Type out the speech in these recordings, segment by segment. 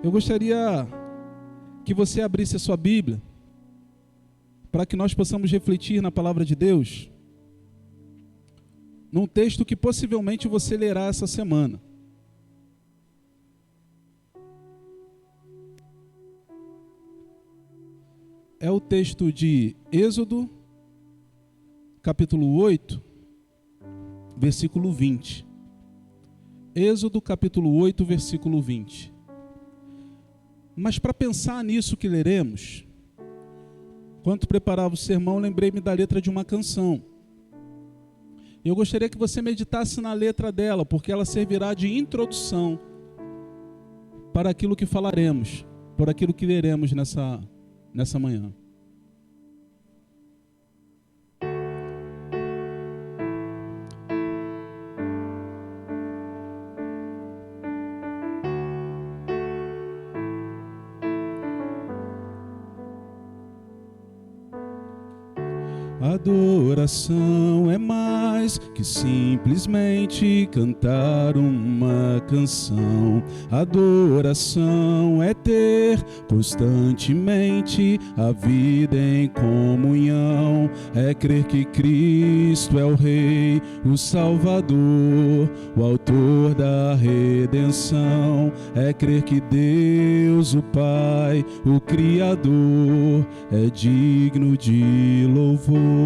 Eu gostaria que você abrisse a sua Bíblia para que nós possamos refletir na palavra de Deus, num texto que possivelmente você lerá essa semana. É o texto de Êxodo, capítulo 8, versículo 20. Êxodo, capítulo 8, versículo 20. Mas para pensar nisso que leremos, enquanto preparava o sermão, lembrei-me da letra de uma canção. Eu gostaria que você meditasse na letra dela, porque ela servirá de introdução para aquilo que falaremos, por aquilo que leremos nessa manhã. Adoração é mais que simplesmente cantar uma canção. Adoração é ter constantemente a vida em comunhão. É crer que Cristo é o Rei, o Salvador, o Autor da redenção. É crer que Deus, o Pai, o Criador, é digno de louvor.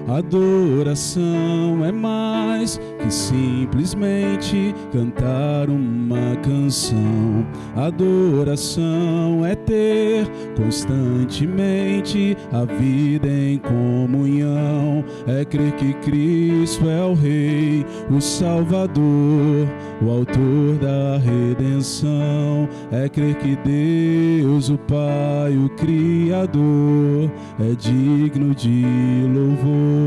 Adoração é mais que simplesmente cantar uma canção. Adoração é ter constantemente a vida em comunhão. É crer que Cristo é o Rei, o Salvador, o Autor da redenção. É crer que Deus, o Pai, o Criador, é digno de louvor.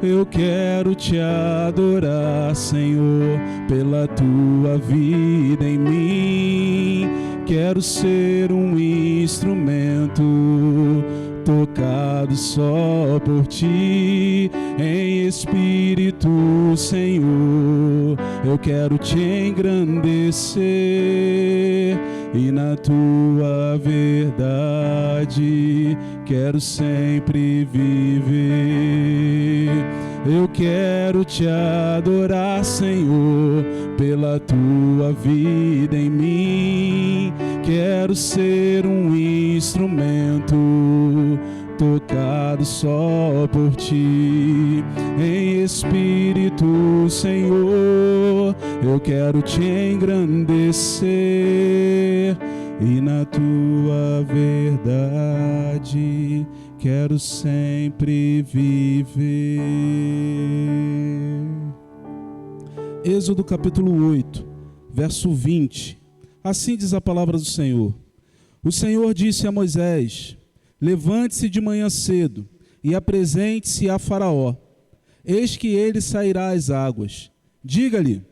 Eu quero te adorar, Senhor, pela tua vida em mim. Quero ser um instrumento tocado só por ti, em espírito, Senhor. Eu quero te engrandecer e na tua verdade quero sempre viver. Eu quero te adorar, Senhor, pela tua vida em mim. Quero ser um instrumento tocado só por ti, em espírito, Senhor. Eu quero te engrandecer e na tua verdade quero sempre viver. Êxodo capítulo 8, verso 20. Assim diz a palavra do Senhor. O Senhor disse a Moisés: levante-se de manhã cedo e apresente-se a Faraó. Eis que ele sairá às águas. Diga-lhe: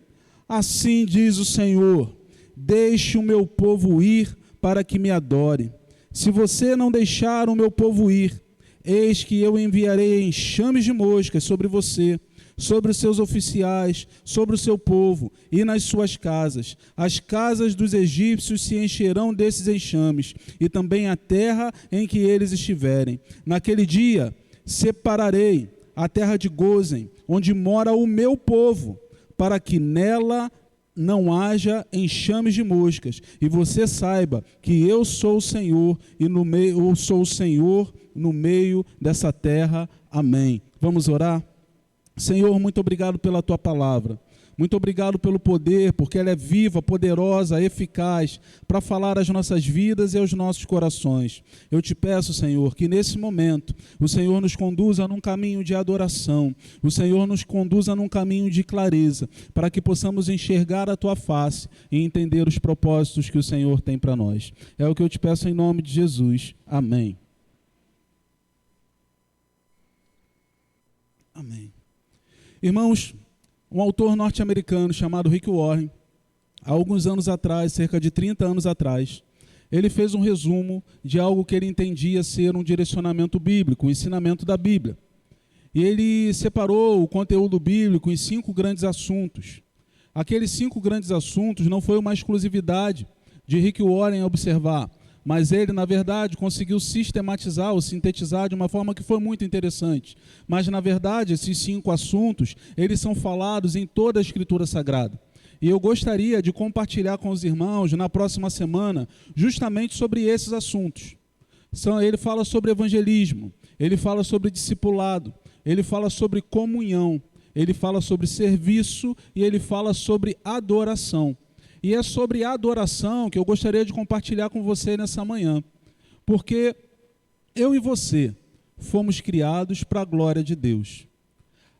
assim diz o Senhor, deixe o meu povo ir para que me adore. Se você não deixar o meu povo ir, eis que eu enviarei enxames de moscas sobre você, sobre os seus oficiais, sobre o seu povo e nas suas casas. As casas dos egípcios se encherão desses enxames, e também a terra em que eles estiverem. Naquele dia separarei a terra de Gósen, onde mora o meu povo, para que nela não haja enxames de moscas, e você saiba que eu sou o Senhor, e eu sou o Senhor no meio dessa terra. Amém. Vamos orar? Senhor, muito obrigado pela tua palavra. Muito obrigado pelo poder, porque ela é viva, poderosa, eficaz, para falar às nossas vidas e aos nossos corações. Eu te peço, Senhor, que nesse momento o Senhor nos conduza num caminho de adoração, o Senhor nos conduza num caminho de clareza, para que possamos enxergar a tua face e entender os propósitos que o Senhor tem para nós. É o que eu te peço em nome de Jesus. Amém. Amém. Irmãos, um autor norte-americano chamado Rick Warren, há alguns anos atrás, cerca de 30 anos atrás, ele fez um resumo de algo que ele entendia ser um direcionamento bíblico, um ensinamento da Bíblia. E ele separou o conteúdo bíblico em 5 grandes assuntos. Aqueles 5 grandes assuntos não foi uma exclusividade de Rick Warren observar, mas ele, na verdade, conseguiu sistematizar ou sintetizar de uma forma que foi muito interessante. Mas, na verdade, esses 5 assuntos, eles são falados em toda a Escritura Sagrada. E eu gostaria de compartilhar com os irmãos, na próxima semana, justamente sobre esses assuntos. Ele fala sobre evangelismo, ele fala sobre discipulado, ele fala sobre comunhão, ele fala sobre serviço e ele fala sobre adoração. E é sobre adoração que eu gostaria de compartilhar com você nessa manhã. Porque eu e você fomos criados para a glória de Deus.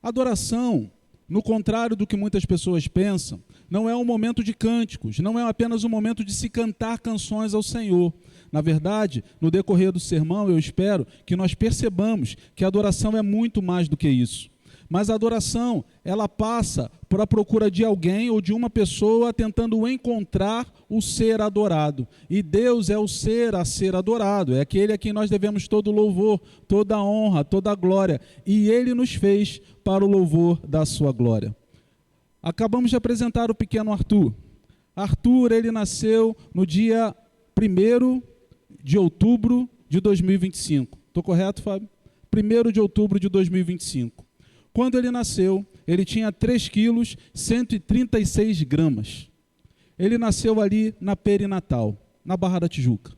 Adoração, no contrário do que muitas pessoas pensam, não é um momento de cânticos, não é apenas um momento de se cantar canções ao Senhor. Na verdade, no decorrer do sermão, eu espero que nós percebamos que a adoração é muito mais do que isso. Mas a adoração, ela passa por a procura de alguém ou de uma pessoa tentando encontrar o ser adorado. E Deus é o ser a ser adorado, é aquele a quem nós devemos todo louvor, toda honra, toda glória. E Ele nos fez para o louvor da sua glória. Acabamos de apresentar o pequeno Arthur. Arthur, ele nasceu no dia 1º de outubro de 2025. Estou correto, Fábio? 1º de outubro de 2025. Quando ele nasceu, ele tinha 3 quilos, 136 gramas. Ele nasceu ali na perinatal, na Barra da Tijuca.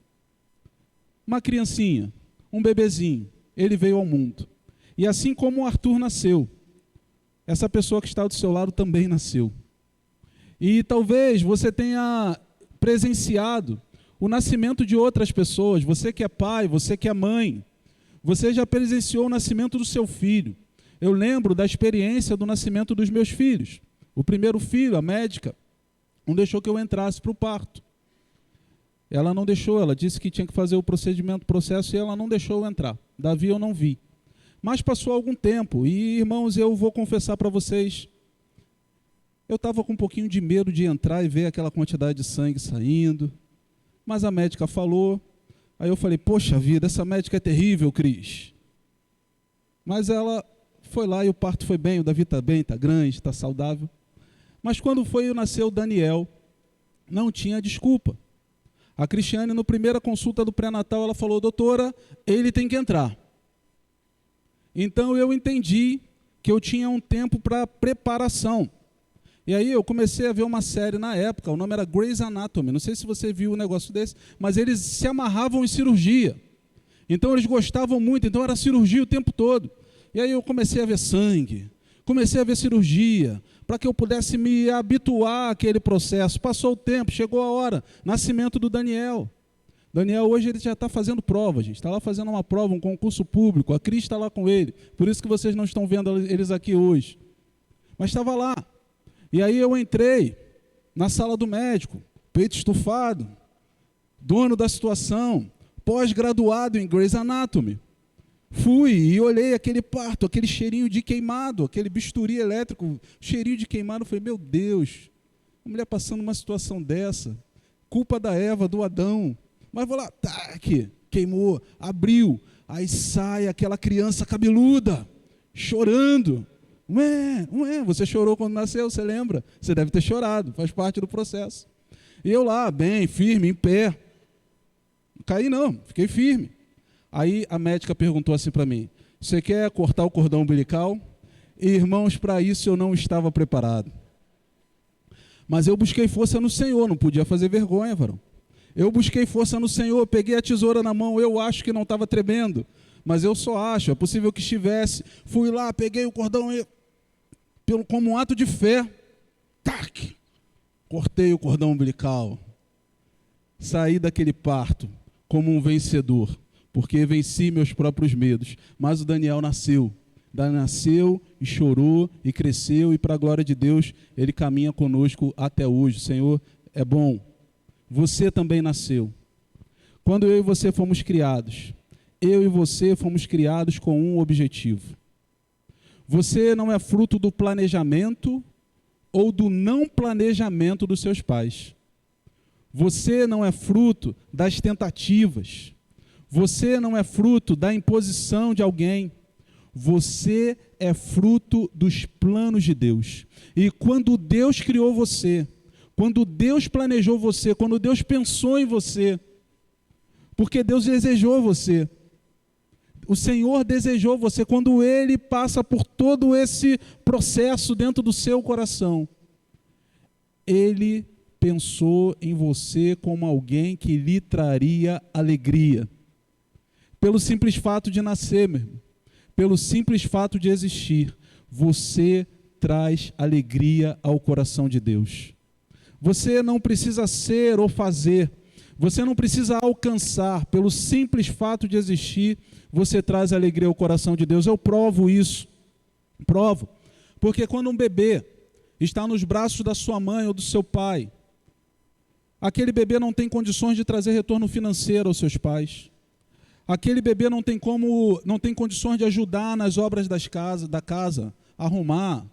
Uma criancinha, um bebezinho, ele veio ao mundo. E assim como o Arthur nasceu, essa pessoa que está do seu lado também nasceu. E talvez você tenha presenciado o nascimento de outras pessoas. Você que é pai, você que é mãe, você já presenciou o nascimento do seu filho. Eu lembro da experiência do nascimento dos meus filhos. O primeiro filho, a médica, não deixou que eu entrasse para o parto. Ela não deixou, ela disse que tinha que fazer o processo, e ela não deixou eu entrar. Davi eu não vi. Mas passou algum tempo, e irmãos, eu vou confessar para vocês, eu estava com um pouquinho de medo de entrar e ver aquela quantidade de sangue saindo, mas a médica falou, aí eu falei, poxa vida, essa médica é terrível, Cris. Mas ela foi lá e o parto foi bem, o Davi está bem, está grande, está saudável. Mas quando nasceu o Daniel, não tinha desculpa. A Cristiane, na primeira consulta do pré-natal, ela falou, doutora, ele tem que entrar. Então eu entendi que eu tinha um tempo para preparação. E aí eu comecei a ver uma série na época, o nome era Grey's Anatomy, não sei se você viu um negócio desse, mas eles se amarravam em cirurgia. Então eles gostavam muito, então era cirurgia o tempo todo. E aí eu comecei a ver sangue, comecei a ver cirurgia, para que eu pudesse me habituar àquele processo. Passou o tempo, chegou a hora, nascimento do Daniel. Daniel hoje ele já está fazendo prova, gente, está lá fazendo uma prova, um concurso público, a Cris está lá com ele, por isso que vocês não estão vendo eles aqui hoje. Mas estava lá. E aí eu entrei na sala do médico, peito estufado, dono da situação, pós-graduado em Grey's Anatomy. Fui e olhei aquele parto, aquele cheirinho de queimado, aquele bisturi elétrico, cheirinho de queimado. Falei, meu Deus, a mulher passando uma situação dessa, culpa da Eva, do Adão. Mas vou lá, tá, aqui, queimou, abriu, aí sai aquela criança cabeluda, chorando. Você chorou quando nasceu, você lembra? Você deve ter chorado, faz parte do processo. E eu lá, bem, firme, em pé. Não caí não, fiquei firme. Aí a médica perguntou assim para mim, você quer cortar o cordão umbilical? E, irmãos, para isso eu não estava preparado. Mas eu busquei força no Senhor, não podia fazer vergonha, varão. Eu busquei força no Senhor, peguei a tesoura na mão, eu acho que não estava tremendo, mas eu só acho, é possível que estivesse. Fui lá, peguei o cordão e, como um ato de fé, tac, cortei o cordão umbilical. Saí daquele parto como um vencedor, porque venci meus próprios medos. Mas o Daniel nasceu e chorou e cresceu, e para a glória de Deus, ele caminha conosco até hoje. O Senhor é bom. Você também nasceu. Quando eu e você fomos criados, eu e você fomos criados com um objetivo. Você não é fruto do planejamento ou do não planejamento dos seus pais. Você não é fruto das tentativas. Você não é fruto da imposição de alguém. Você é fruto dos planos de Deus. E quando Deus criou você, quando Deus planejou você, quando Deus pensou em você, porque Deus desejou você, o Senhor desejou você, quando Ele passa por todo esse processo dentro do seu coração, Ele pensou em você como alguém que lhe traria alegria. Pelo simples fato de nascer, meu irmão, pelo simples fato de existir, você traz alegria ao coração de Deus. Você não precisa ser ou fazer, você não precisa alcançar, pelo simples fato de existir, você traz alegria ao coração de Deus. Eu provo isso, provo, porque quando um bebê está nos braços da sua mãe ou do seu pai, aquele bebê não tem condições de trazer retorno financeiro aos seus pais. Aquele bebê não tem condições de ajudar nas obras da casa, arrumar,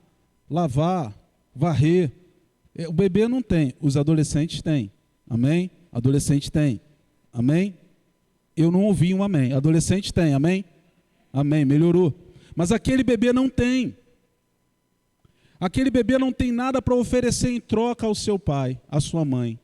lavar, varrer. O bebê não tem, os adolescentes têm. Amém? Adolescente tem. Amém? Eu não ouvi um amém. Adolescente tem, amém? Amém, melhorou. Mas aquele bebê não tem. Aquele bebê não tem nada para oferecer em troca ao seu pai, à sua mãe.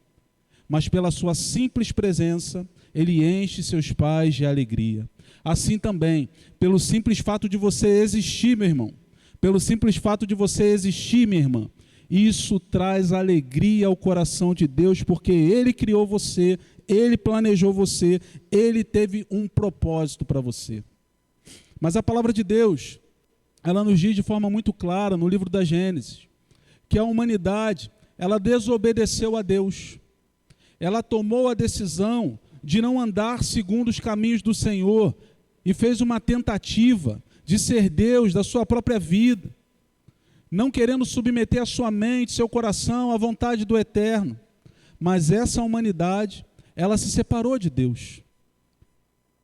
Mas pela sua simples presença, ele enche seus pais de alegria. Assim também, pelo simples fato de você existir, meu irmão, pelo simples fato de você existir, minha irmã, isso traz alegria ao coração de Deus, porque Ele criou você, Ele planejou você, Ele teve um propósito para você. Mas a palavra de Deus, ela nos diz de forma muito clara no livro da Gênesis, que a humanidade, ela desobedeceu a Deus. Ela tomou a decisão de não andar segundo os caminhos do Senhor e fez uma tentativa de ser Deus da sua própria vida, não querendo submeter a sua mente, seu coração à vontade do Eterno. Mas essa humanidade, ela se separou de Deus.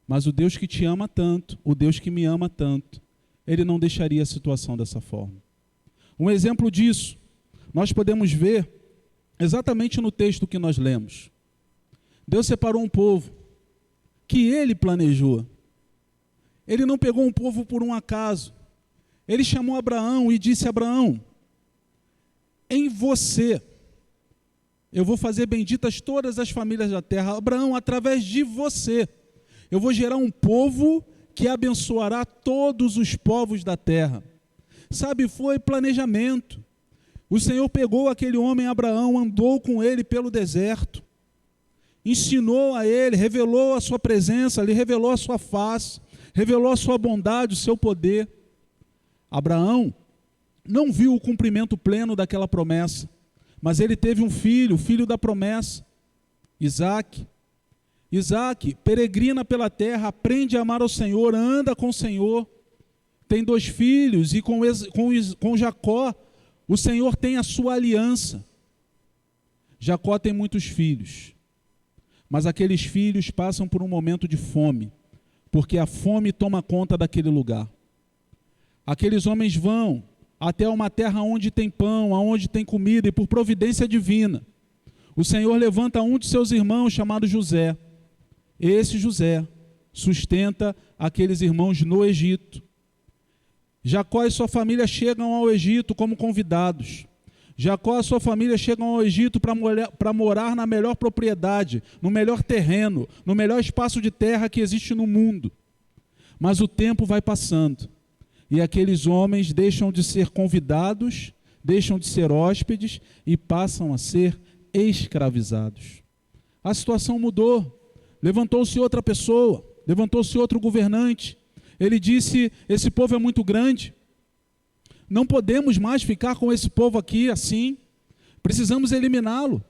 Mas o Deus que te ama tanto, o Deus que me ama tanto, Ele não deixaria a situação dessa forma. Um exemplo disso, nós podemos ver exatamente no texto que nós lemos. Deus separou um povo que Ele planejou. Ele não pegou um povo por um acaso. Ele chamou Abraão e disse: Abraão, em você eu vou fazer benditas todas as famílias da terra. Abraão, através de você, eu vou gerar um povo que abençoará todos os povos da terra. Sabe, foi planejamento. O Senhor pegou aquele homem Abraão, andou com ele pelo deserto, ensinou a ele, revelou a sua presença, lhe revelou a sua face, revelou a sua bondade, o seu poder. Abraão não viu o cumprimento pleno daquela promessa, mas ele teve um filho, o filho da promessa, Isaque. Isaque peregrina pela terra, aprende a amar ao Senhor, anda com o Senhor, tem 2 filhos, e com Jacó, o Senhor tem a sua aliança. Jacó tem muitos filhos, mas aqueles filhos passam por um momento de fome, porque a fome toma conta daquele lugar. Aqueles homens vão até uma terra onde tem pão, onde tem comida, e por providência divina, o Senhor levanta um de seus irmãos chamado José. Esse José sustenta aqueles irmãos no Egito. Jacó e sua família chegam ao Egito como convidados. Jacó e sua família chegam ao Egito para morar na melhor propriedade, no melhor terreno, no melhor espaço de terra que existe no mundo. Mas o tempo vai passando, e aqueles homens deixam de ser convidados, deixam de ser hóspedes e passam a ser escravizados. A situação mudou. Levantou-se outra pessoa, levantou-se outro governante. Ele disse: esse povo é muito grande, não podemos mais ficar com esse povo aqui assim, precisamos eliminá-lo.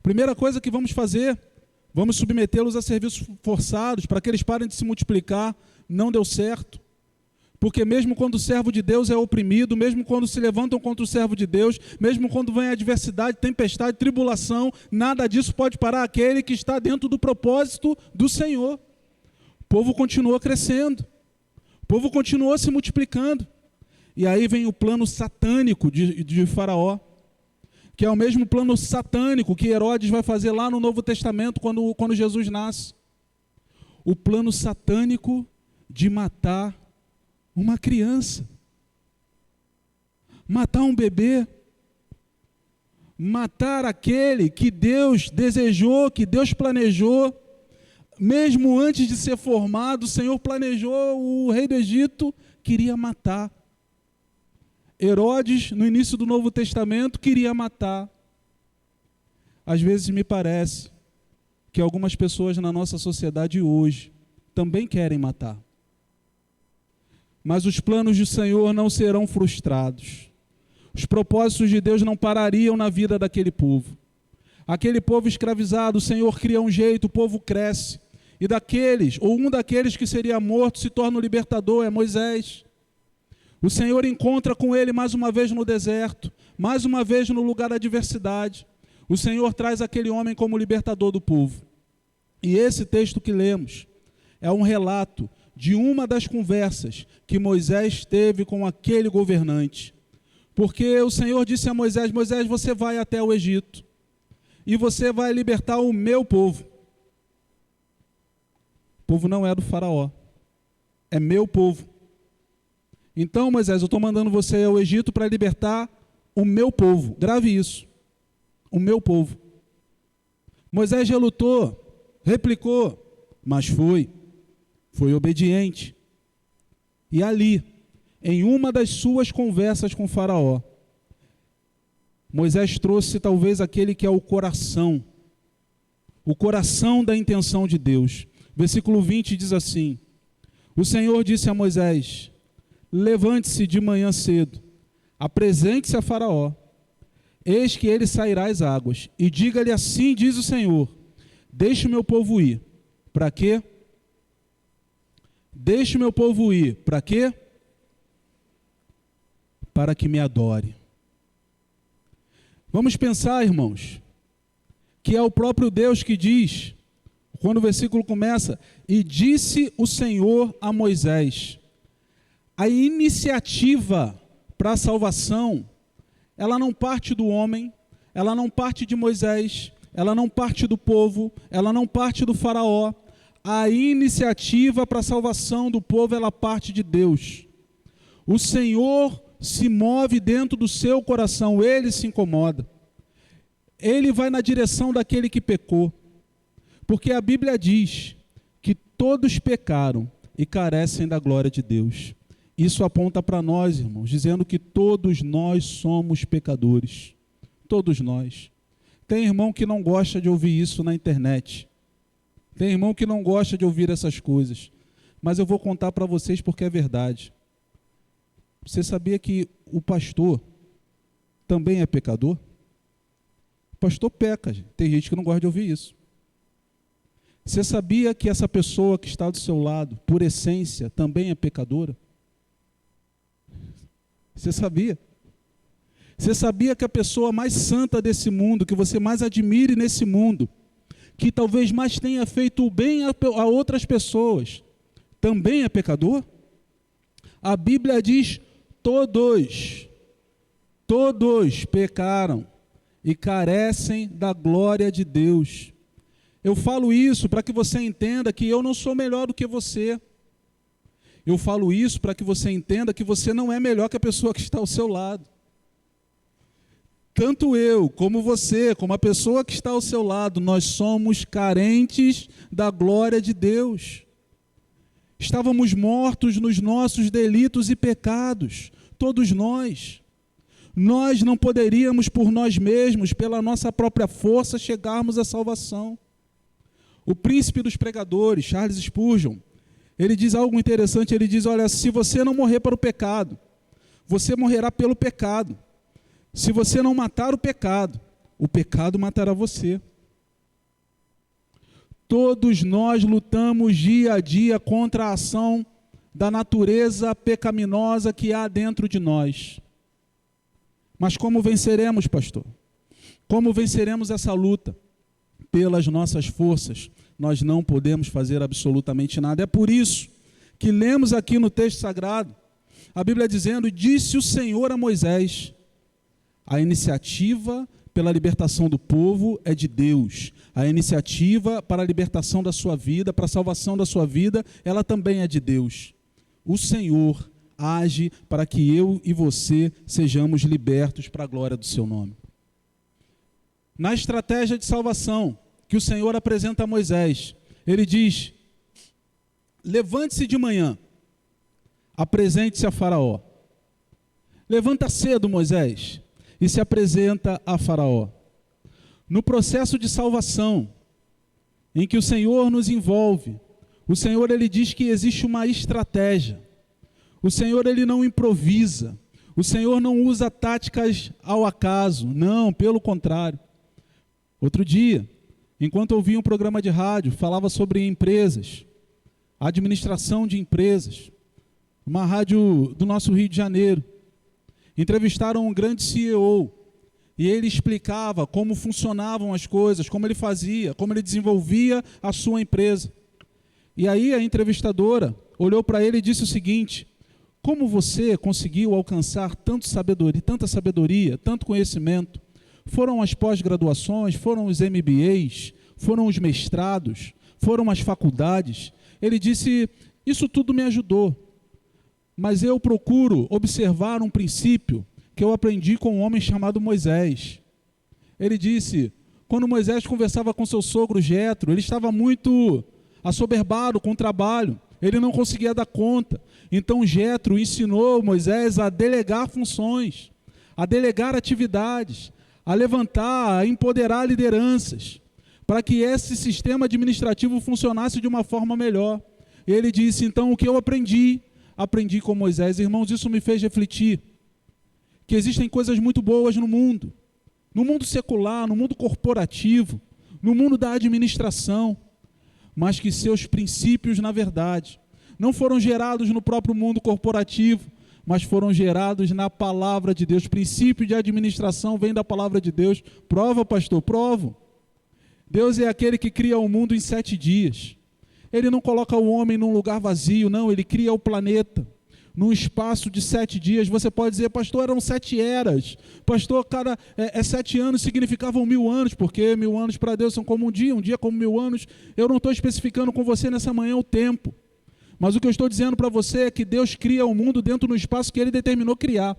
Primeira coisa que vamos fazer, vamos submetê-los a serviços forçados, para que eles parem de se multiplicar. Não deu certo, porque mesmo quando o servo de Deus é oprimido, mesmo quando se levantam contra o servo de Deus, mesmo quando vem adversidade, tempestade, tribulação, nada disso pode parar aquele que está dentro do propósito do Senhor. O povo continuou crescendo, o povo continuou se multiplicando. E aí vem o plano satânico de Faraó, que é o mesmo plano satânico que Herodes vai fazer lá no Novo Testamento, quando Jesus nasce. O plano satânico de matar Uma criança. Matar um bebê. Matar aquele que Deus desejou, que Deus planejou. Mesmo antes de ser formado, o Senhor planejou, o rei do Egito queria matar. Herodes, no início do Novo Testamento, queria matar. Às vezes me parece que algumas pessoas na nossa sociedade hoje também querem matar. Mas os planos do Senhor não serão frustrados. Os propósitos de Deus não parariam na vida daquele povo. Aquele povo escravizado, o Senhor cria um jeito, o povo cresce. E daqueles, ou um daqueles que seria morto, se torna o libertador, é Moisés. O Senhor encontra com ele mais uma vez no deserto, mais uma vez no lugar da adversidade. O Senhor traz aquele homem como libertador do povo. E esse texto que lemos é um relato de uma das conversas que Moisés teve com aquele governante. Porque o Senhor disse a Moisés: Moisés, você vai até o Egito e você vai libertar o meu povo. O povo não é do faraó, é meu povo. Então, Moisés, eu estou mandando você ao Egito para libertar o meu povo. Grave isso, o meu povo. Moisés relutou, replicou, mas foi obediente. E ali, em uma das suas conversas com o faraó, Moisés trouxe talvez aquele que é o coração da intenção de Deus. Versículo 20 diz assim: o Senhor disse a Moisés: levante-se de manhã cedo, apresente-se a Faraó, eis que ele sairá às águas, e diga-lhe assim diz o Senhor: deixe o meu povo ir. Para quê? Deixe o meu povo ir. Para quê? Para que me adore. Vamos pensar, irmãos, que é o próprio Deus que diz, quando o versículo começa: e disse o Senhor a Moisés. A iniciativa para a salvação, ela não parte do homem, ela não parte de Moisés, ela não parte do povo, ela não parte do faraó. A iniciativa para a salvação do povo, ela parte de Deus. O Senhor se move dentro do seu coração, Ele se incomoda. Ele vai na direção daquele que pecou. Porque a Bíblia diz que todos pecaram e carecem da glória de Deus. Isso aponta para nós, irmãos, dizendo que todos nós somos pecadores. Todos nós. Tem irmão que não gosta de ouvir isso na internet. Tem irmão que não gosta de ouvir essas coisas. Mas eu vou contar para vocês porque é verdade. Você sabia que o pastor também é pecador? O pastor peca, gente. Tem gente que não gosta de ouvir isso. Você sabia que essa pessoa que está do seu lado, por essência, também é pecadora? Você sabia? Você sabia que a pessoa mais santa desse mundo, que você mais admire nesse mundo, que talvez mais tenha feito o bem a outras pessoas, também é pecador? A Bíblia diz: todos pecaram e carecem da glória de Deus. Eu falo isso para que você entenda que eu não sou melhor do que você. Eu falo isso para que você entenda que você não é melhor que a pessoa que está ao seu lado. Tanto eu, como você, como a pessoa que está ao seu lado, nós somos carentes da glória de Deus. Estávamos mortos nos nossos delitos e pecados, todos nós. Nós não poderíamos por nós mesmos, pela nossa própria força, chegarmos à salvação. O príncipe dos pregadores, Charles Spurgeon, ele diz algo interessante, ele diz: olha, se você não morrer para o pecado, você morrerá pelo pecado. Se você não matar o pecado matará você. Todos nós lutamos dia a dia contra a ação da natureza pecaminosa que há dentro de nós. Mas como venceremos, pastor? Como venceremos essa luta? Pelas nossas forças, nós não podemos fazer absolutamente nada. É por isso que lemos aqui no texto sagrado, a Bíblia dizendo: disse o Senhor a Moisés. A iniciativa pela libertação do povo é de Deus. A iniciativa para a libertação da sua vida, para a salvação da sua vida, ela também é de Deus. O Senhor age para que eu e você sejamos libertos para a glória do seu nome. Na estratégia de salvação que o Senhor apresenta a Moisés, ele diz: levante-se de manhã, apresente-se a Faraó. Levanta cedo, Moisés, e se apresenta a Faraó. No processo de salvação em que o Senhor nos envolve, o Senhor, ele diz que existe uma estratégia. O Senhor, ele não improvisa. O Senhor não usa táticas ao acaso. Não, pelo contrário. Outro dia, enquanto eu ouvia um programa de rádio, falava sobre empresas, administração de empresas, uma rádio do nosso Rio de Janeiro. Entrevistaram um grande CEO e ele explicava como funcionavam as coisas, como ele fazia, como ele desenvolvia a sua empresa. E aí a entrevistadora olhou para ele e disse o seguinte: como você conseguiu alcançar tanta sabedoria, tanto conhecimento? Foram as pós-graduações, foram os MBAs, foram os mestrados, foram as faculdades? Ele disse: isso tudo me ajudou, mas eu procuro observar um princípio que eu aprendi com um homem chamado Moisés. Ele disse: quando Moisés conversava com seu sogro Jetro, ele estava muito assoberbado com o trabalho, ele não conseguia dar conta. Então Jetro ensinou Moisés a delegar funções, a delegar atividades, a levantar, a empoderar lideranças, para que esse sistema administrativo funcionasse de uma forma melhor. E ele disse: então o que eu aprendi com Moisés. Irmãos, isso me fez refletir que existem coisas muito boas no mundo secular, no mundo corporativo, no mundo da administração, mas que seus princípios, na verdade, não foram gerados no próprio mundo corporativo, mas foram gerados na palavra de Deus. Princípio de administração vem da palavra de Deus. Prova, pastor, provo. Deus é aquele que cria o mundo em 7 dias. Ele não coloca o homem num lugar vazio, não, ele cria o planeta num espaço de 7 dias. Você pode dizer: pastor, eram 7 eras. Pastor, 7 anos significavam 1000 anos, porque 1000 anos para Deus são como um dia como 1000 anos. Eu não estou especificando com você nessa manhã o tempo, mas o que eu estou dizendo para você é que Deus cria o mundo dentro do espaço que Ele determinou criar,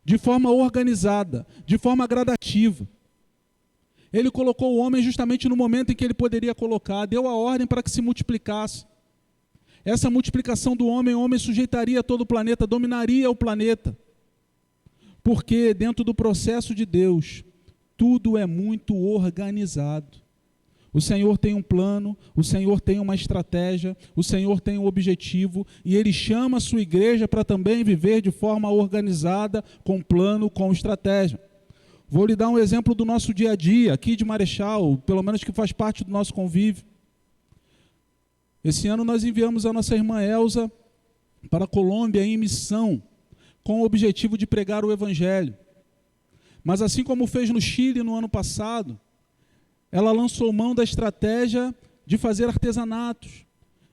de forma organizada, de forma gradativa. Ele colocou o homem justamente no momento em que Ele poderia colocar, deu a ordem para que se multiplicasse. Essa multiplicação do homem, o homem sujeitaria todo o planeta, dominaria o planeta. Porque dentro do processo de Deus, tudo é muito organizado. O Senhor tem um plano, o Senhor tem uma estratégia, o Senhor tem um objetivo, e Ele chama a sua igreja para também viver de forma organizada, com plano, com estratégia. Vou lhe dar um exemplo do nosso dia a dia, aqui de Marechal, pelo menos que faz parte do nosso convívio. Esse ano nós enviamos a nossa irmã Elza para a Colômbia em missão, com o objetivo de pregar o Evangelho. Mas assim como fez no Chile no ano passado, ela lançou mão da estratégia de fazer artesanatos,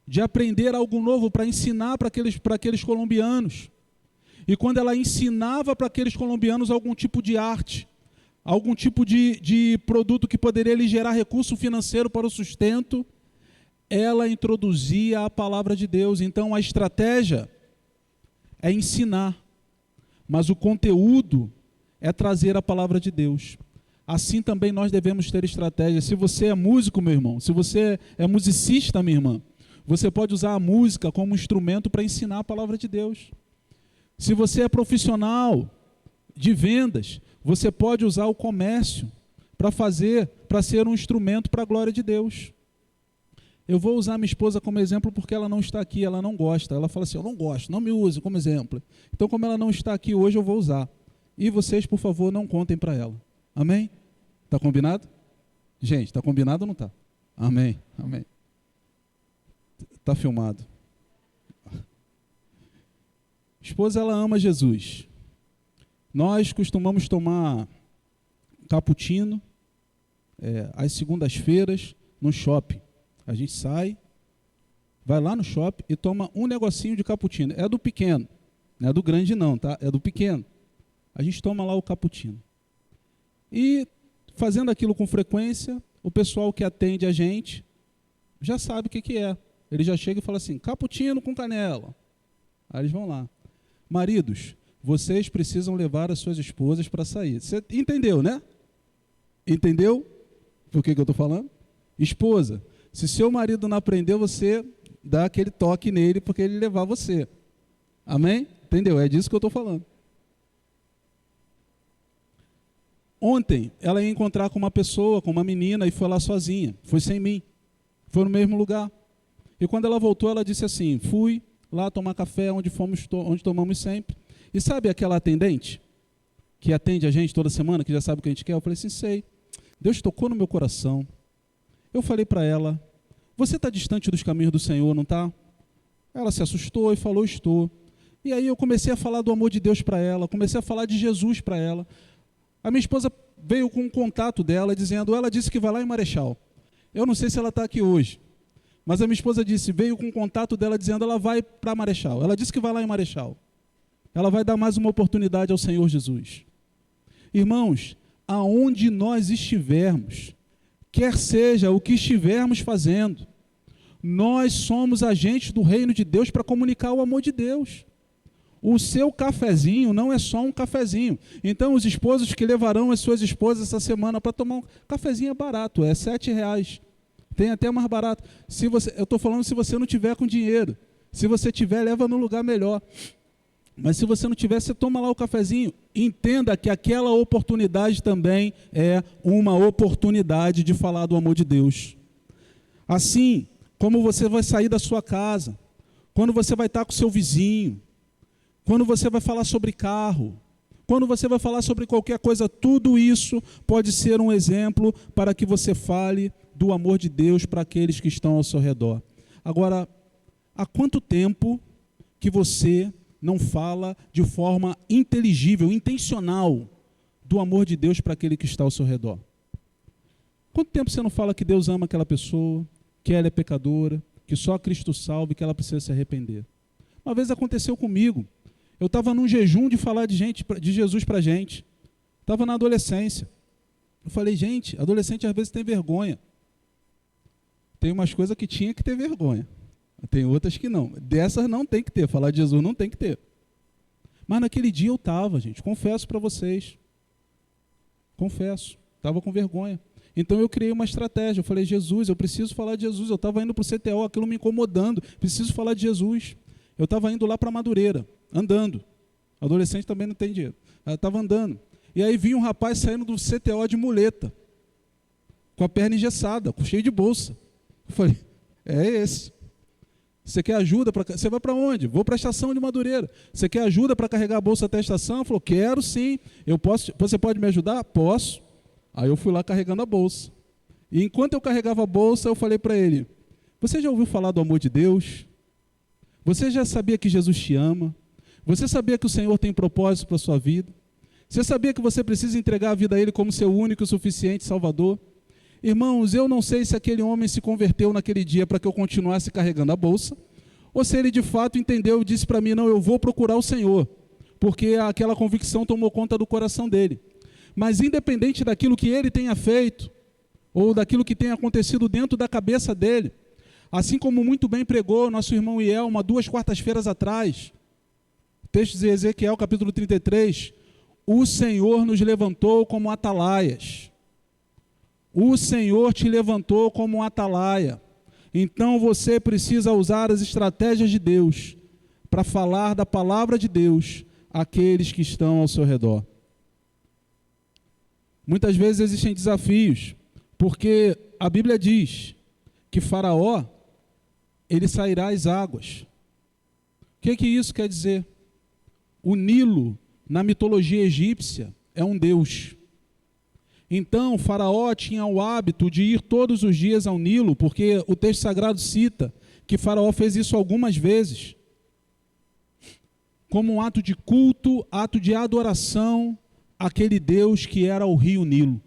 de aprender algo novo para ensinar para aqueles colombianos. E quando ela ensinava para aqueles colombianos algum tipo de arte, algum tipo de produto que poderia lhe gerar recurso financeiro para o sustento, ela introduzia a palavra de Deus. Então a estratégia é ensinar, mas o conteúdo é trazer a palavra de Deus. Assim também nós devemos ter estratégia. Se você é músico, meu irmão, se você é musicista, minha irmã, você pode usar a música como instrumento para ensinar a palavra de Deus. Se você é profissional de vendas, você pode usar o comércio para ser um instrumento para a glória de Deus. Eu vou usar minha esposa como exemplo porque ela não está aqui, ela não gosta. Ela fala assim: eu não gosto, não me use como exemplo. Então, como ela não está aqui hoje, eu vou usar. E vocês, por favor, não contem para ela. Amém? Está combinado? Gente, está combinado ou não está? Amém, amém. Está filmado. Esposa, ela ama Jesus. Nós costumamos tomar cappuccino às segundas-feiras no shopping. A gente sai, vai lá no shopping e toma um negocinho de cappuccino. É do pequeno, não é do grande não, tá? É do pequeno. A gente toma lá o cappuccino. E fazendo aquilo com frequência, o pessoal que atende a gente já sabe o que é. Ele já chega e fala assim: cappuccino com canela. Aí eles vão lá. maridos, vocês precisam levar as suas esposas para sair. Você entendeu, né? Entendeu por que eu estou falando? Esposa, se seu marido não aprendeu, você dá aquele toque nele porque ele levar você. Amém? Entendeu? É disso que eu estou falando. Ontem, ela ia encontrar com uma pessoa, com uma menina, e foi lá sozinha. Foi sem mim. Foi no mesmo lugar. E quando ela voltou, ela disse assim, fui lá tomar café onde tomamos sempre. E sabe aquela atendente que atende a gente toda semana, que já sabe o que a gente quer? Eu falei assim, sei. Deus tocou no meu coração. Eu falei para ela, você está distante dos caminhos do Senhor, não está? Ela se assustou e falou, estou. E aí eu comecei a falar do amor de Deus para ela, comecei a falar de Jesus para ela. A minha esposa veio com um contato dela, dizendo, ela disse que vai lá em Marechal. Eu não sei se ela está aqui hoje, mas a minha esposa veio com um contato dela, dizendo, ela vai para Marechal. Ela disse que vai lá em Marechal. Ela vai dar mais uma oportunidade ao Senhor Jesus. Irmãos, aonde nós estivermos, quer seja o que estivermos fazendo, nós somos agentes do reino de Deus para comunicar o amor de Deus. O seu cafezinho não é só um cafezinho. Então, os esposos que levarão as suas esposas essa semana para tomar um cafezinho é barato, é R$7. Tem até mais barato. Eu estou falando se você não tiver com dinheiro. Se você tiver, leva num lugar melhor. Mas se você não tiver, você toma lá o cafezinho. Entenda que aquela oportunidade também é uma oportunidade de falar do amor de Deus. Assim como você vai sair da sua casa, quando você vai estar com o seu vizinho, quando você vai falar sobre carro, quando você vai falar sobre qualquer coisa, tudo isso pode ser um exemplo para que você fale do amor de Deus para aqueles que estão ao seu redor. Agora, há quanto tempo que você não fala de forma inteligível, intencional, do amor de Deus para aquele que está ao seu redor? Quanto tempo você não fala que Deus ama aquela pessoa, que ela é pecadora, que só Cristo salva e que ela precisa se arrepender? Uma vez aconteceu comigo. Eu estava num jejum de falar de Jesus para gente. Estava na adolescência. Eu falei, gente, adolescente às vezes tem vergonha. Tem umas coisas que tinha que ter vergonha. Tem outras que não. Dessas não tem que ter. Falar de Jesus não tem que ter. Mas naquele dia eu estava, gente. Confesso para vocês. Confesso. Estava com vergonha. Então eu criei uma estratégia. Eu falei, Jesus, eu preciso falar de Jesus. Eu estava indo para o CTO, aquilo me incomodando. Preciso falar de Jesus. Eu estava indo lá para Madureira, andando. Adolescente também não tem dinheiro. Eu estava andando. E aí vinha um rapaz saindo do CTO de muleta, com a perna engessada, cheio de bolsa. Eu falei, é esse. Você quer ajuda? Você vai para onde? Vou para a estação de Madureira. Você quer ajuda para carregar a bolsa até a estação? Ele falou, quero sim. Eu posso. Você pode me ajudar? Posso. Aí eu fui lá carregando a bolsa. E enquanto eu carregava a bolsa, eu falei para ele, você já ouviu falar do amor de Deus? Você já sabia que Jesus te ama? Você sabia que o Senhor tem propósito para a sua vida? Você sabia que você precisa entregar a vida a Ele como seu único e suficiente Salvador? Irmãos, eu não sei se aquele homem se converteu naquele dia para que eu continuasse carregando a bolsa, ou se ele de fato entendeu e disse para mim, não, eu vou procurar o Senhor, porque aquela convicção tomou conta do coração dele. Mas independente daquilo que ele tenha feito, ou daquilo que tenha acontecido dentro da cabeça dele, assim como muito bem pregou nosso irmão Iel, 2 quartas-feiras atrás, texto de Ezequiel, capítulo 33, o Senhor nos levantou como atalaias. O Senhor te levantou como um atalaia. Então você precisa usar as estratégias de Deus para falar da palavra de Deus àqueles que estão ao seu redor. Muitas vezes existem desafios, porque a Bíblia diz que Faraó, ele sairá às águas. O que isso quer dizer? O Nilo, na mitologia egípcia, é um deus. Então, Faraó tinha o hábito de ir todos os dias ao Nilo, porque o texto sagrado cita que Faraó fez isso algumas vezes, como um ato de culto, ato de adoração àquele Deus que era o rio Nilo.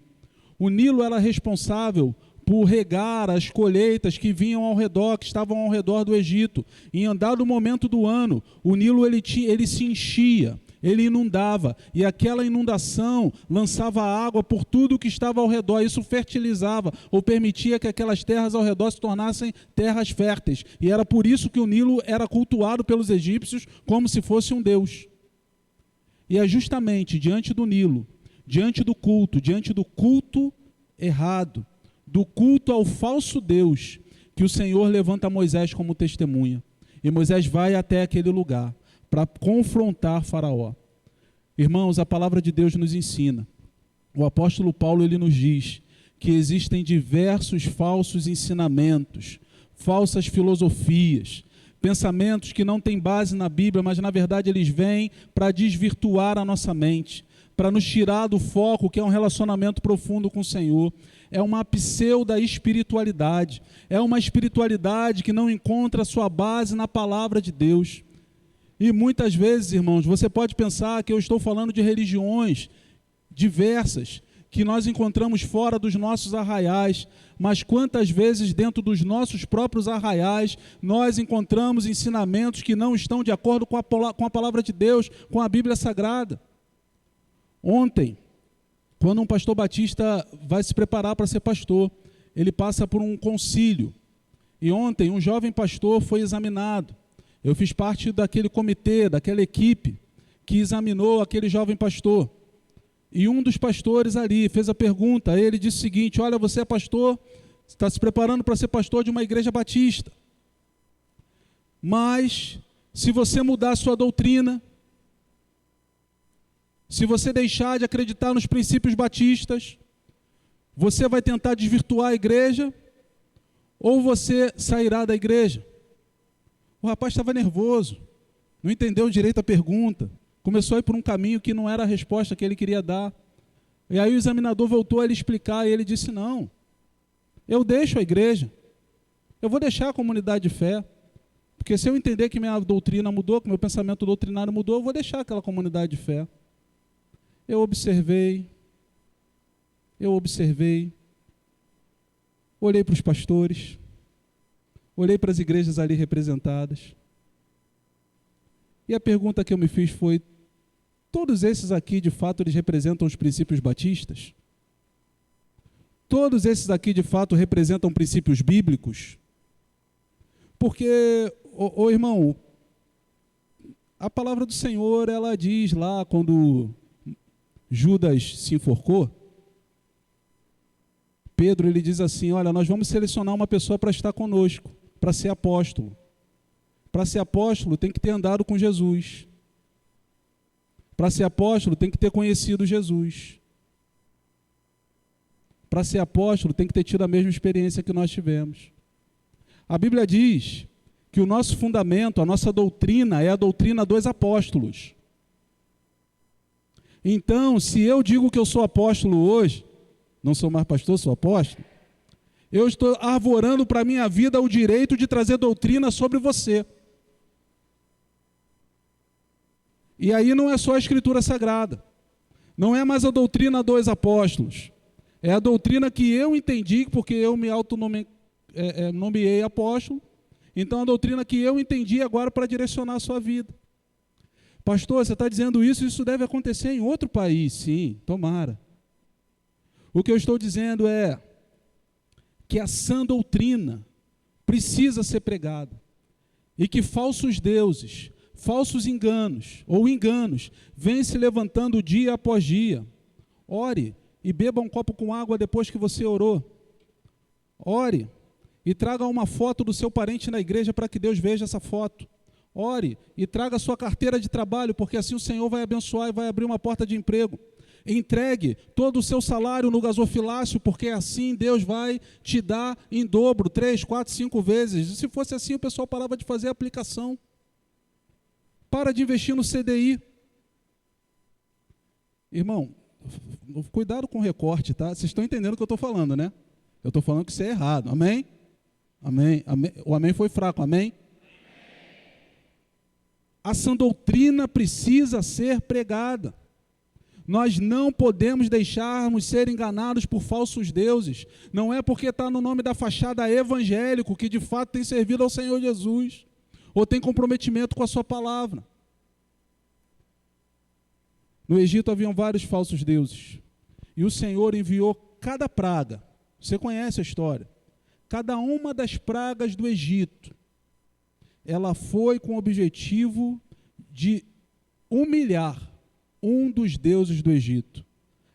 O Nilo era responsável por regar as colheitas que vinham ao redor, que estavam ao redor do Egito. Em andado momento do ano, o Nilo ele se enchia, ele inundava, e aquela inundação lançava água por tudo que estava ao redor. Isso fertilizava ou permitia que aquelas terras ao redor se tornassem terras férteis. E era por isso que o Nilo era cultuado pelos egípcios como se fosse um deus. E é justamente diante do Nilo, diante do culto errado, do culto ao falso Deus, que o Senhor levanta Moisés como testemunha. E Moisés vai até aquele lugar para confrontar Faraó. Irmãos, a palavra de Deus nos ensina. O apóstolo Paulo, ele nos diz que existem diversos falsos ensinamentos, falsas filosofias, pensamentos que não têm base na Bíblia, mas na verdade eles vêm para desvirtuar a nossa mente, para nos tirar do foco que é um relacionamento profundo com o Senhor. É uma pseudo-espiritualidade, é uma espiritualidade que não encontra sua base na palavra de Deus. E muitas vezes, irmãos, você pode pensar que eu estou falando de religiões diversas, que nós encontramos fora dos nossos arraiais, mas quantas vezes dentro dos nossos próprios arraiais nós encontramos ensinamentos que não estão de acordo com a palavra de Deus, com a Bíblia Sagrada. Ontem, quando um pastor batista vai se preparar para ser pastor, ele passa por um concílio. E ontem um jovem pastor foi examinado. Eu fiz parte daquele comitê, daquela equipe que examinou aquele jovem pastor. E um dos pastores ali fez a pergunta, ele disse o seguinte: olha, você é pastor, está se preparando para ser pastor de uma igreja batista. Mas, se você mudar a sua doutrina, se você deixar de acreditar nos princípios batistas, você vai tentar desvirtuar a igreja ou você sairá da igreja? O rapaz estava nervoso, não entendeu direito a pergunta, começou a ir por um caminho que não era a resposta que ele queria dar. E aí o examinador voltou a ele explicar e ele disse: não, eu deixo a igreja, eu vou deixar a comunidade de fé, porque se eu entender que minha doutrina mudou, que meu pensamento doutrinário mudou, eu vou deixar aquela comunidade de fé. Eu observei, olhei para os pastores, olhei para as igrejas ali representadas, e a pergunta que eu me fiz foi: todos esses aqui, de fato, eles representam os princípios batistas? Todos esses aqui, de fato, representam princípios bíblicos? Porque, irmão, a palavra do Senhor, ela diz lá, quando Judas se enforcou, Pedro, ele diz assim: olha, nós vamos selecionar uma pessoa para estar conosco, para ser apóstolo. Para ser apóstolo tem que ter andado com Jesus. Para ser apóstolo tem que ter conhecido Jesus. Para ser apóstolo tem que ter tido a mesma experiência que nós tivemos. A Bíblia diz que o nosso fundamento, a nossa doutrina é a doutrina dos apóstolos. Então, se eu digo que eu sou apóstolo hoje, não sou mais pastor, sou apóstolo, eu estou arvorando para a minha vida o direito de trazer doutrina sobre você. E aí não é só a Escritura Sagrada, não é mais a doutrina dos apóstolos, é a doutrina que eu entendi, porque eu me nomeei apóstolo, então a doutrina que eu entendi agora para direcionar a sua vida. Pastor, você está dizendo isso deve acontecer em outro país. Sim, tomara. O que eu estou dizendo é que a sã doutrina precisa ser pregada e que falsos deuses, falsos enganos ou enganos vêm se levantando dia após dia. Ore e beba um copo com água depois que você orou. Ore e traga uma foto do seu parente na igreja para que Deus veja essa foto. Ore e traga a sua carteira de trabalho, porque assim o Senhor vai abençoar e vai abrir uma porta de emprego. Entregue todo o seu salário no gasofilácio, porque assim Deus vai te dar em dobro, 3, 4, 5 vezes. E se fosse assim, o pessoal parava de fazer a aplicação. Para de investir no CDI. Irmão, cuidado com o recorte, tá? Vocês estão entendendo o que eu estou falando, né? Eu estou falando que isso é errado. Amém? Amém? Amém? O amém foi fraco, amém? A sã doutrina precisa ser pregada. Nós não podemos deixarmos ser enganados por falsos deuses. Não é porque está no nome da fachada evangélico que de fato tem servido ao Senhor Jesus, ou tem comprometimento com a sua palavra. No Egito haviam vários falsos deuses, e o Senhor enviou cada praga. Você conhece a história. Cada uma das pragas do Egito, ela foi com o objetivo de humilhar um dos deuses do Egito.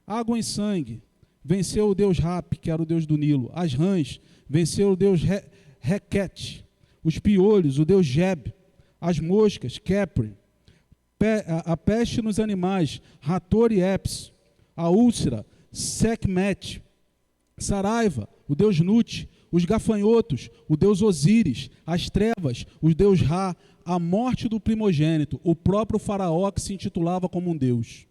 Água e sangue, venceu o deus Rapi, que era o deus do Nilo. As rãs, venceu o deus Requete. Os piolhos, o deus Geb. As moscas, Kepri. A peste nos animais, Hator e Epis. A úlcera, Sekhmet. Saraiva, o deus Nut. Os gafanhotos, o deus Osíris. As trevas, o deus Ra. A morte do primogênito, o próprio faraó que se intitulava como um deus.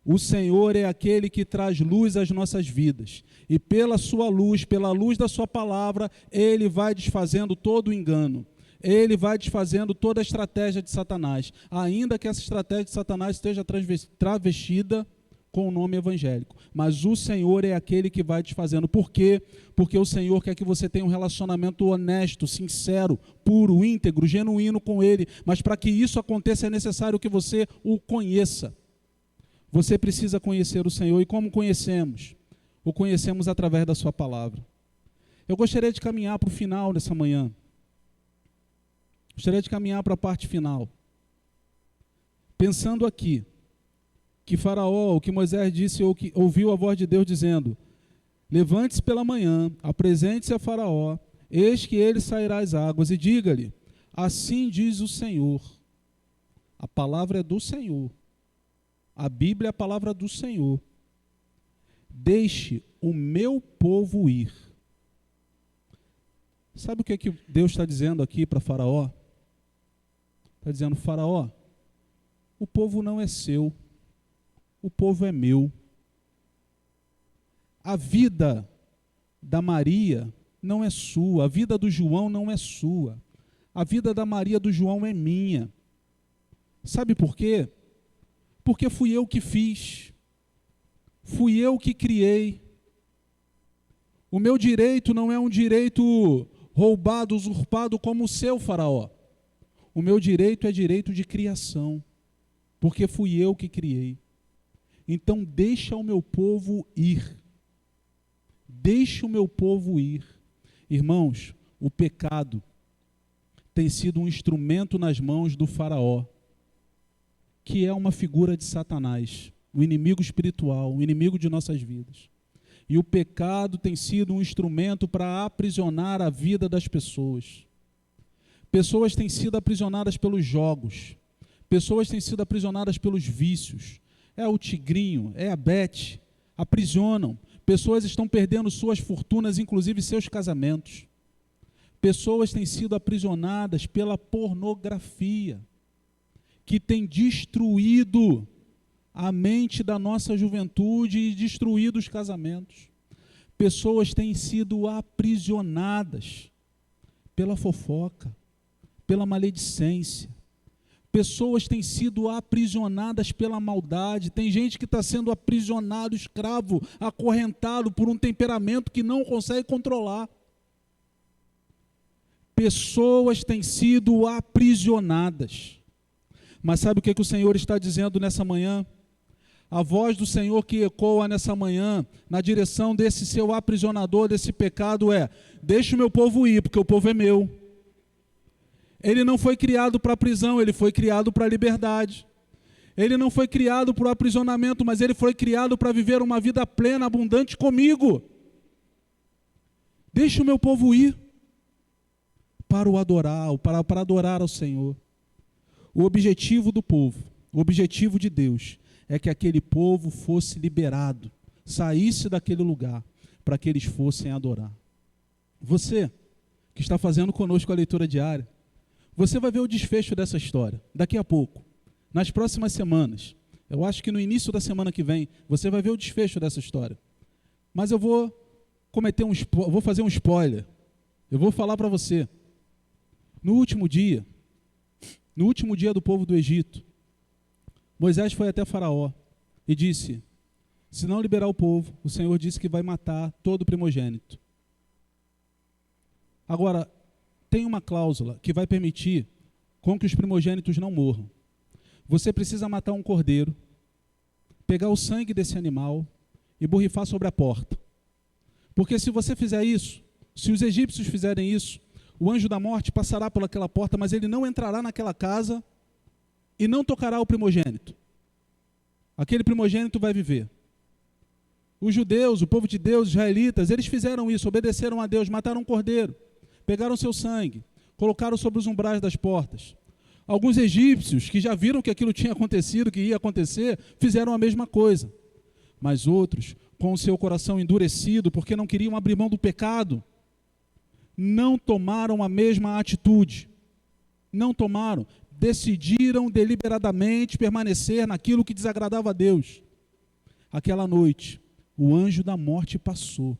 O Senhor é aquele que traz luz às nossas vidas. E pela sua luz, pela luz da sua palavra, Ele vai desfazendo todo o engano. Ele vai desfazendo toda a estratégia de Satanás. Ainda que essa estratégia de Satanás esteja travestida com o nome evangélico. Mas o Senhor é aquele que vai desfazendo. Por quê? Porque o Senhor quer que você tenha um relacionamento honesto, sincero, puro, íntegro, genuíno com Ele. Mas para que isso aconteça é necessário que você o conheça. Você precisa conhecer o Senhor. E como conhecemos? O conhecemos através da sua palavra. Eu gostaria de caminhar para o final dessa manhã. Gostaria de caminhar para a parte final. Pensando aqui, que Faraó, o que Moisés disse, ou que ouviu a voz de Deus dizendo: levante-se pela manhã, apresente-se a Faraó, eis que ele sairá às águas, e diga-lhe: assim diz o Senhor. A palavra é do Senhor. A Bíblia é a palavra do Senhor. Deixe o meu povo ir. Sabe o que Deus está dizendo aqui para Faraó? Está dizendo: Faraó, o povo não é seu, o povo é meu. A vida da Maria não é sua, a vida do João não é sua, a vida da Maria do João é minha. Sabe por quê? Porque fui eu que fiz, fui eu que criei. O meu direito não é um direito roubado, usurpado como o seu, Faraó. O meu direito é direito de criação, porque fui eu que criei. Então deixa o meu povo ir. Deixa o meu povo ir. Irmãos, o pecado tem sido um instrumento nas mãos do Faraó, que é uma figura de Satanás, o inimigo espiritual, o inimigo de nossas vidas. E o pecado tem sido um instrumento para aprisionar a vida das pessoas. Pessoas têm sido aprisionadas pelos jogos. Pessoas têm sido aprisionadas pelos vícios. É o tigrinho, é a Beth. Aprisionam. Pessoas estão perdendo suas fortunas, inclusive seus casamentos. Pessoas têm sido aprisionadas pela pornografia, que tem destruído a mente da nossa juventude e destruído os casamentos. Pessoas têm sido aprisionadas pela fofoca, pela maledicência. Pessoas têm sido aprisionadas pela maldade. Tem gente que está sendo aprisionado, escravo, acorrentado por um temperamento que não consegue controlar. Pessoas têm sido aprisionadas. Mas sabe o que o Senhor está dizendo nessa manhã? A voz do Senhor que ecoa nessa manhã, na direção desse seu aprisionador, desse pecado, é: deixa o meu povo ir, porque o povo é meu. Ele não foi criado para a prisão, ele foi criado para a liberdade. Ele não foi criado para o aprisionamento, mas ele foi criado para viver uma vida plena, abundante comigo. Deixa o meu povo ir para o adorar, para adorar ao Senhor. O objetivo do povo, o objetivo de Deus, é que aquele povo fosse liberado, saísse daquele lugar, para que eles fossem adorar. Você, que está fazendo conosco a leitura diária, você vai ver o desfecho dessa história, daqui a pouco, nas próximas semanas. Eu acho que no início da semana que vem, você vai ver o desfecho dessa história. Mas eu vou fazer um spoiler. Eu vou falar para você. No último dia do povo do Egito, Moisés foi até Faraó e disse: se não liberar o povo, o Senhor disse que vai matar todo primogênito. Agora, tem uma cláusula que vai permitir com que os primogênitos não morram. Você precisa matar um cordeiro, pegar o sangue desse animal e borrifar sobre a porta. Porque se você fizer isso, se os egípcios fizerem isso, o anjo da morte passará pelaquela porta, mas ele não entrará naquela casa e não tocará o primogênito. aquele primogênito vai viver. Os judeus, o povo de Deus, os israelitas, eles fizeram isso, obedeceram a Deus, mataram um cordeiro, pegaram seu sangue, colocaram sobre os umbrais das portas. Alguns egípcios, que já viram que aquilo tinha acontecido, que ia acontecer, fizeram a mesma coisa. Mas outros, com o seu coração endurecido, porque não queriam abrir mão do pecado, não tomaram a mesma atitude. Não tomaram. Decidiram deliberadamente permanecer naquilo que desagradava a Deus. Aquela noite, o anjo da morte passou.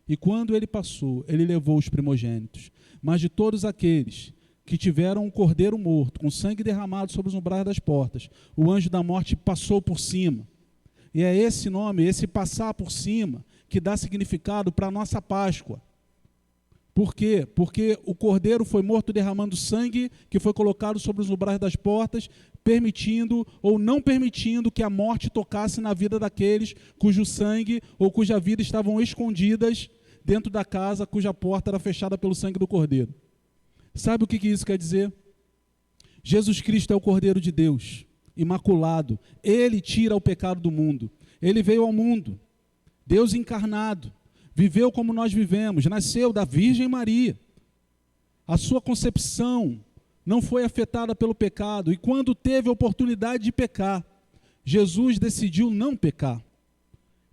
E quando ele passou, ele levou os primogênitos. Mas de todos aqueles que tiveram um cordeiro morto, com sangue derramado sobre os umbrais das portas, o anjo da morte passou por cima. E é esse nome, esse passar por cima, que dá significado para a nossa Páscoa. Por quê? Porque o cordeiro foi morto derramando sangue que foi colocado sobre os umbrais das portas, permitindo ou não permitindo que a morte tocasse na vida daqueles cujo sangue ou cuja vida estavam escondidas dentro da casa cuja porta era fechada pelo sangue do cordeiro. Sabe o que isso quer dizer? Jesus Cristo é o Cordeiro de Deus, imaculado. Ele tira o pecado do mundo. Ele veio ao mundo, Deus encarnado, viveu como nós vivemos, nasceu da Virgem Maria. A sua concepção não foi afetada pelo pecado, e quando teve a oportunidade de pecar, Jesus decidiu não pecar.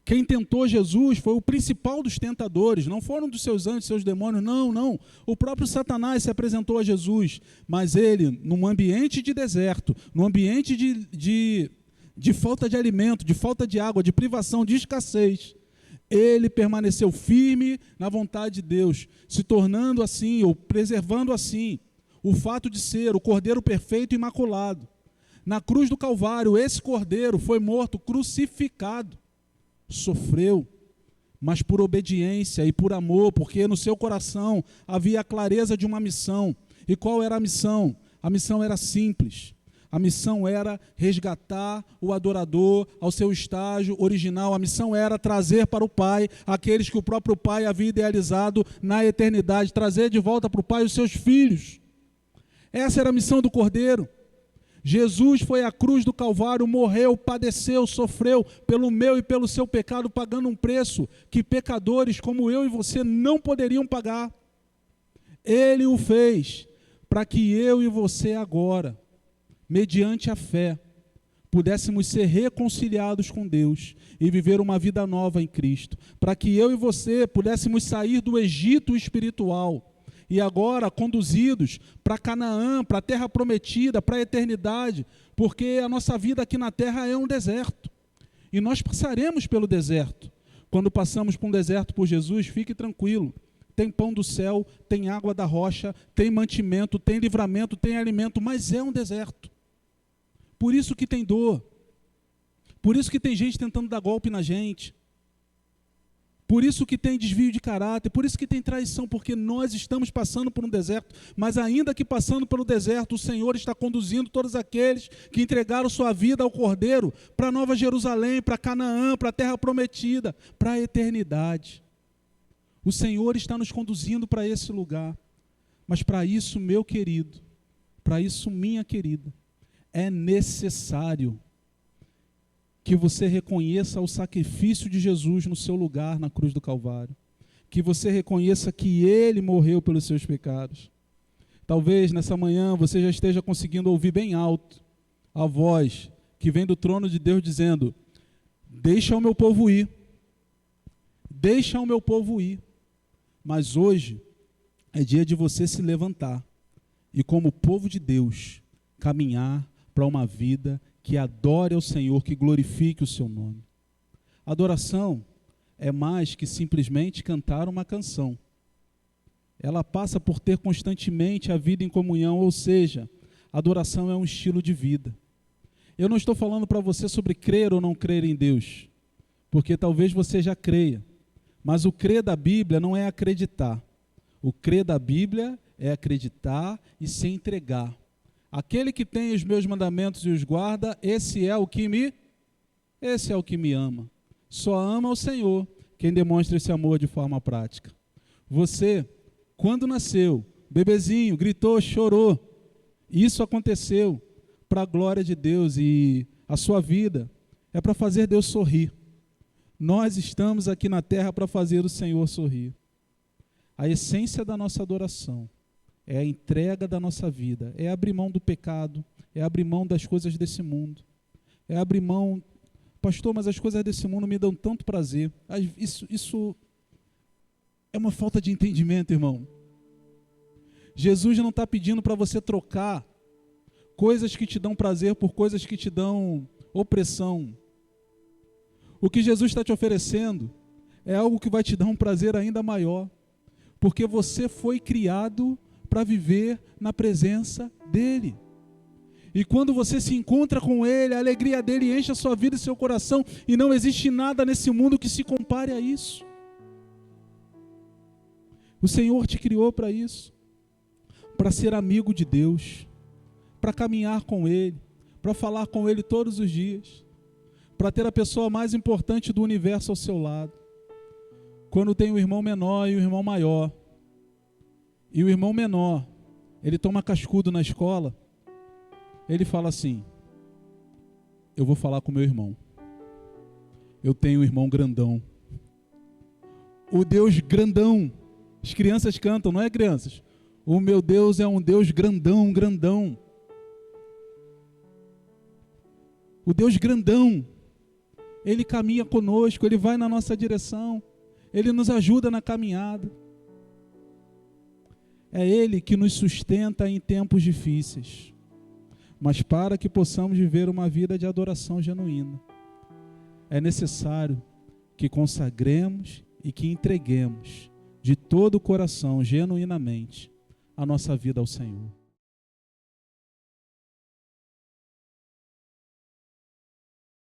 Quem tentou Jesus foi o principal dos tentadores, não foram dos seus anjos, seus demônios, não. O próprio Satanás se apresentou a Jesus, mas ele, num ambiente de deserto, num ambiente de falta de alimento, de falta de água, de privação, de escassez, ele permaneceu firme na vontade de Deus, se tornando assim, ou preservando assim, o fato de ser o Cordeiro perfeito e imaculado. Na cruz do Calvário, esse Cordeiro foi morto, crucificado. Sofreu, mas por obediência e por amor, porque no seu coração havia a clareza de uma missão. E qual era a missão? A missão era simples. A missão era resgatar o adorador ao seu estágio original. A missão era trazer para o Pai aqueles que o próprio Pai havia idealizado na eternidade, trazer de volta para o Pai os seus filhos. Essa era a missão do Cordeiro. Jesus foi à cruz do Calvário, morreu, padeceu, sofreu pelo meu e pelo seu pecado, pagando um preço que pecadores como eu e você não poderiam pagar. Ele o fez para que eu e você agora, mediante a fé, pudéssemos ser reconciliados com Deus e viver uma vida nova em Cristo, para que eu e você pudéssemos sair do Egito espiritual e agora conduzidos para Canaã, para a terra prometida, para a eternidade, porque a nossa vida aqui na terra é um deserto, e nós passaremos pelo deserto. Quando passamos por um deserto por Jesus, fique tranquilo, tem pão do céu, tem água da rocha, tem mantimento, tem livramento, tem alimento, mas é um deserto. Por isso que tem dor, por isso que tem gente tentando dar golpe na gente, por isso que tem desvio de caráter, por isso que tem traição, porque nós estamos passando por um deserto, mas ainda que passando pelo deserto, o Senhor está conduzindo todos aqueles que entregaram sua vida ao Cordeiro para Nova Jerusalém, para Canaã, para a terra prometida, para a eternidade. O Senhor está nos conduzindo para esse lugar, mas para isso, meu querido, para isso, minha querida, é necessário que você reconheça o sacrifício de Jesus no seu lugar na cruz do Calvário, que você reconheça que Ele morreu pelos seus pecados. Talvez nessa manhã você já esteja conseguindo ouvir bem alto a voz que vem do trono de Deus dizendo: deixa o meu povo ir, deixa o meu povo ir. Mas hoje é dia de você se levantar e, como povo de Deus, caminhar para uma vida que adore ao Senhor, que glorifique o seu nome. Adoração é mais que simplesmente cantar uma canção. Ela passa por ter constantemente a vida em comunhão, ou seja, adoração é um estilo de vida. Eu não estou falando para você sobre crer ou não crer em Deus, porque talvez você já creia, mas o crer da Bíblia não é acreditar. O crer da Bíblia é acreditar e se entregar. Aquele que tem os meus mandamentos e os guarda, esse é o que me ama. Só ama o Senhor quem demonstra esse amor de forma prática. Você, quando nasceu, bebezinho, gritou, chorou. Isso aconteceu para a glória de Deus, e A sua vida é para fazer Deus sorrir. Nós estamos aqui na terra para fazer o Senhor sorrir. A essência da nossa adoração é a entrega da nossa vida, é abrir mão do pecado, é abrir mão das coisas desse mundo, é abrir mão... Pastor, mas as coisas desse mundo me dão tanto prazer. Isso é uma falta de entendimento, irmão. Jesus não está pedindo para você trocar coisas que te dão prazer por coisas que te dão opressão. O que Jesus está te oferecendo é algo que vai te dar um prazer ainda maior, porque você foi criado para viver na presença dEle. E quando você se encontra com Ele, a alegria dEle enche a sua vida e seu coração, e não existe nada nesse mundo que se compare a isso. O Senhor te criou para isso, para ser amigo de Deus, para caminhar com Ele, para falar com Ele todos os dias, para ter a pessoa mais importante do universo ao seu lado. Quando tem o irmão menor e o irmão maior, e o irmão menor, ele toma cascudo na escola, ele fala assim: eu vou falar com meu irmão, eu tenho um irmão grandão. O Deus grandão, as crianças cantam, não é, crianças? O meu Deus é um Deus grandão, grandão. O Deus grandão, Ele caminha conosco, Ele vai na nossa direção, Ele nos ajuda na caminhada. É Ele que nos sustenta em tempos difíceis. Mas para que possamos viver uma vida de adoração genuína, é necessário que consagremos e que entreguemos de todo o coração, genuinamente, a nossa vida ao Senhor.